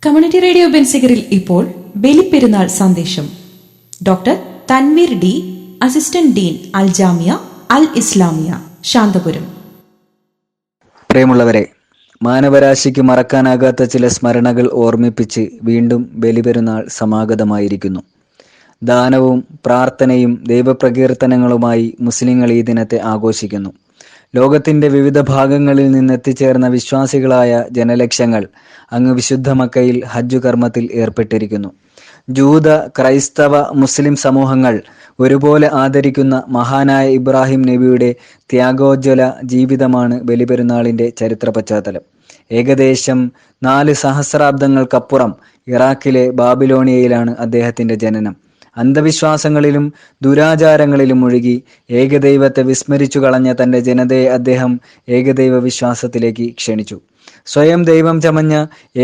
Community radio ബെൻസിഗറിൽ ഇപ്പോൾ ബലിപ്പെരുന്നാൾ സന്ദേശം. Doctor Tanveer D, assistant dean Al Jamia Al Islamia, Shanthapuram. പ്രിയമുള്ളവരെ, മാനവരാശിക്ക് മറക്കാനാകാത്ത ചില സ്മരണകൾ ഓർമ്മിപ്പിച്ച് വീണ്ടും ബലിപെരുന്നാൾ സമാഗതമായിരിക്കുന്നു. ദാനവും പ്രാർത്ഥനയും ദൈവപ്രകീർത്തനങ്ങളുമായി മുസ്ലിങ്ങൾ ഈ ദിനത്തെ ആഘോഷിക്കുന്നു. ലോകത്തിന്റെ വിവിധ ഭാഗങ്ങളിൽ നിന്നെത്തിച്ചേർന്ന വിശ്വാസികളായ ജനലക്ഷങ്ങൾ അങ്ങ് വിശുദ്ധ മക്കയിൽ ഹജ്ജ് കർമ്മത്തിൽ ഏർപ്പെട്ടിരിക്കുന്നു. ജൂത, ക്രൈസ്തവ, മുസ്ലിം സമൂഹങ്ങൾ ഒരുപോലെ ആദരിക്കുന്ന മഹാനായ ഇബ്രാഹിം നബിയുടെ ത്യാഗോജ്വല ജീവിതമാണ് ബലിപെരുന്നാളിന്റെ ചരിത്ര പശ്ചാത്തലം. ഏകദേശം 4 സഹസ്രാബ്ദങ്ങൾക്കപ്പുറം ഇറാഖിലെ ബാബിലോണിയയിലാണ് അദ്ദേഹത്തിന്റെ ജനനം. അന്ധവിശ്വാസങ്ങളിലും ദുരാചാരങ്ങളിലും മുഴുകി ഏകദൈവത്തെ വിസ്മരിച്ചു കളഞ്ഞ തന്റെ ജനതയെ അദ്ദേഹം ഏകദൈവ വിശ്വാസത്തിലേക്ക് ക്ഷണിച്ചു. സ്വയം ദൈവം ചമഞ്ഞ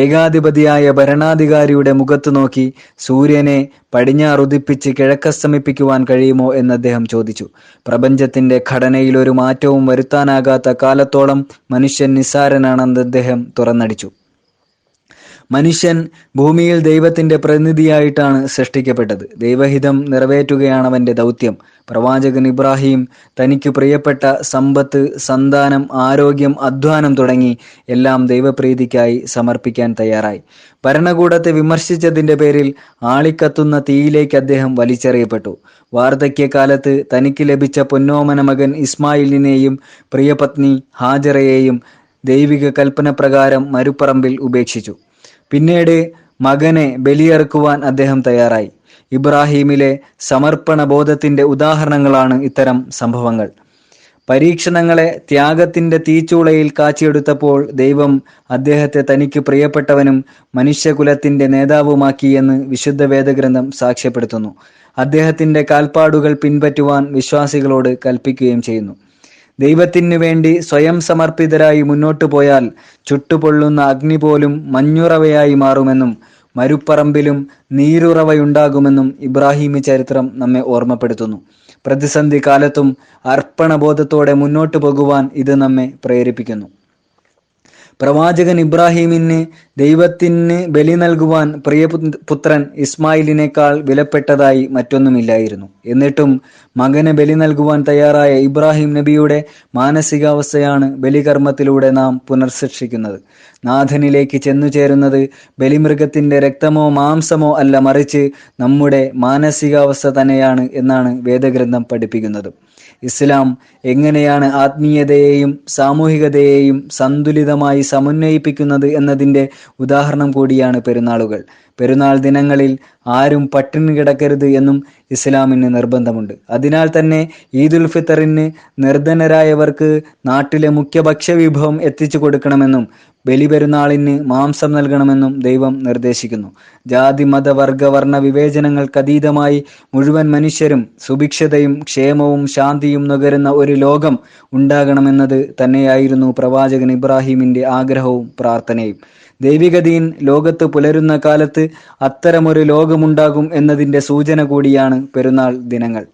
ഏകാധിപതിയായ ഭരണാധികാരിയുടെ മുഖത്തു നോക്കി സൂര്യനെ പടിഞ്ഞാറുദിപ്പിച്ച് കിഴക്കസ്തമിപ്പിക്കുവാൻ കഴിയുമോ എന്ന് അദ്ദേഹം ചോദിച്ചു. പ്രപഞ്ചത്തിന്റെ ഘടനയിൽ ഒരു മാറ്റവും വരുത്താനാകാത്ത കാലത്തോളം മനുഷ്യൻ നിസ്സാരനാണെന്ന് അദ്ദേഹം തുറന്നടിച്ചു. മനുഷ്യൻ ഭൂമിയിൽ ദൈവത്തിന്റെ പ്രതിനിധിയായിട്ടാണ് സൃഷ്ടിക്കപ്പെട്ടത്. ദൈവഹിതം നിറവേറ്റുകയാണ് അവന്റെ ദൗത്യം. പ്രവാചകൻ ഇബ്രാഹിം തനിക്ക് പ്രിയപ്പെട്ട സമ്പത്ത്, സന്താനം, ആരോഗ്യം, അധ്വാനം തുടങ്ങി എല്ലാം ദൈവപ്രീതിക്കായി സമർപ്പിക്കാൻ തയ്യാറായി. ഭരണകൂടത്തെ വിമർശിച്ചതിന്റെ പേരിൽ ആളിക്കത്തുന്ന തീയിലേക്ക് അദ്ദേഹം വലിച്ചെറിയപ്പെട്ടു. വാർദ്ധക്യകാലത്ത് തനിക്ക് ലഭിച്ച പൊന്നോമന മകൻ ഇസ്മായിലിനെയും പ്രിയപത്നി ഹാജറയെയും ദൈവിക കൽപ്പന പ്രകാരം മരുപ്പറമ്പിൽ ഉപേക്ഷിച്ചു. പിന്നീട് മകനെ ബലിയറുക്കുവാൻ അദ്ദേഹം തയ്യാറായി. ഇബ്രാഹീമിലെ സമർപ്പണ ബോധത്തിന്റെ ഉദാഹരണങ്ങളാണ് ഇത്തരം സംഭവങ്ങൾ. പരീക്ഷണങ്ങളെ ത്യാഗത്തിന്റെ തീച്ചൂളയിൽ കാച്ചിയെടുത്തപ്പോൾ ദൈവം അദ്ദേഹത്തെ തനിക്ക് പ്രിയപ്പെട്ടവനും മനുഷ്യകുലത്തിന്റെ നേതാവുമാക്കി എന്ന് വിശുദ്ധ വേദഗ്രന്ഥം സാക്ഷ്യപ്പെടുത്തുന്നു. അദ്ദേഹത്തിന്റെ കാൽപ്പാടുകൾ പിൻപറ്റുവാൻ വിശ്വാസികളോട് കൽപ്പിക്കുകയും ചെയ്യുന്നു. ദൈവത്തിനു വേണ്ടി സ്വയം സമർപ്പിതരായി മുന്നോട്ടു പോയാൽ ചുട്ടുപൊള്ളുന്ന അഗ്നി പോലും മഞ്ഞുറവയായി മാറുമെന്നും മരുപ്പറമ്പിലും നീരുറവയുണ്ടാകുമെന്നും ഇബ്രാഹിമി ചരിത്രം നമ്മെ ഓർമ്മപ്പെടുത്തുന്നു. പ്രതിസന്ധി കാലത്തും അർപ്പണബോധത്തോടെ മുന്നോട്ടു പോകുവാൻ ഇത് നമ്മെ പ്രേരിപ്പിക്കുന്നു. പ്രവാചകൻ ഇബ്രാഹിമിന് ദൈവത്തിന് ബലി നൽകുവാൻ പ്രിയപുത്രൻ ഇസ്മായിലിനേക്കാൾ വിലപ്പെട്ടതായി മറ്റൊന്നുമില്ലായിരുന്നു. എന്നിട്ടും മകനെ ബലി നൽകുവാൻ തയ്യാറായ ഇബ്രാഹിം നബിയുടെ മാനസികാവസ്ഥയാണ് ബലികർമ്മത്തിലൂടെ നാം പുനർസൃഷ്ടിക്കുന്നത്. നാഥനിലേക്ക് ചെന്നു ചേരുന്നത് ബലിമൃഗത്തിന്റെ രക്തമോ മാംസമോ അല്ല, മറിച്ച് നമ്മുടെ മാനസികാവസ്ഥ തന്നെയാണ് എന്നാണ് വേദഗ്രന്ഥം പഠിപ്പിക്കുന്നത്. ഇസ്ലാം എങ്ങനെയാണ് ആത്മീയതയെയും സാമൂഹികതയെയും സന്തുലിതമായി സമന്വയിപ്പിക്കുന്നത് എന്നതിൻ്റെ ഉദാഹരണം കൂടിയാണ് പെരുന്നാളുകൾ. പെരുന്നാൾ ദിനങ്ങളിൽ ആരും പട്ടിണി കിടക്കരുത് എന്നും ഇസ്ലാമിന് നിർബന്ധമുണ്ട്. അതിനാൽ തന്നെ ഈദുൽ ഫിത്തറിന് നിർധനരായവർക്ക് നാട്ടിലെ മുഖ്യ ഭക്ഷ്യവിഭവം എത്തിച്ചു കൊടുക്കണമെന്നും ബലിപെരുന്നാളിന് മാംസം നൽകണമെന്നും ദൈവം നിർദ്ദേശിക്കുന്നു. ജാതി, മത, വർഗ, വർണ്ണ വിവേചനങ്ങൾക്കതീതമായി മുഴുവൻ മനുഷ്യരും സുഭിക്ഷതയും ക്ഷേമവും ശാന്തിയും നുകരുന്ന ഒരു ലോകം ഉണ്ടാകണമെന്നത് തന്നെയായിരുന്നു പ്രവാചകൻ ഇബ്രാഹിമിന്റെ ആഗ്രഹവും പ്രാർത്ഥനയും. ദൈവികതീൻ ലോകത്ത് പുലരുന്ന കാലത്ത് അത്തരമൊരു ലോകമുണ്ടാകും എന്നതിൻ്റെ സൂചന കൂടിയാണ് പെരുന്നാൾ ദിനങ്ങൾ.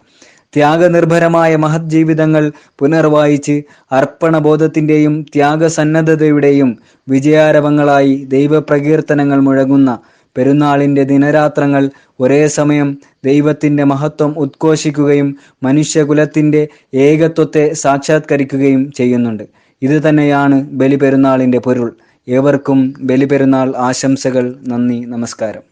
ത്യാഗനിർഭരമായ മഹത് ജീവിതങ്ങൾ പുനർവായിച്ച് അർപ്പണബോധത്തിൻ്റെയും ത്യാഗസന്നദ്ധതയുടെയും വിജയാരവങ്ങളായി ദൈവപ്രകീർത്തനങ്ങൾ മുഴങ്ങുന്ന പെരുന്നാളിൻ്റെ ദിനരാത്രങ്ങൾ ഒരേ സമയം ദൈവത്തിൻ്റെ മഹത്വം ഉദ്ഘോഷിക്കുകയും മനുഷ്യകുലത്തിൻ്റെ ഏകത്വത്തെ സാക്ഷാത്കരിക്കുകയും ചെയ്യുന്നുണ്ട്. ഇത് തന്നെയാണ് ബലിപെരുന്നാളിൻ്റെ പൊരുൾ. ഏവർക്കും ബലിപെരുന്നാൾ ആശംസകൾ. നന്ദി, നമസ്കാരം.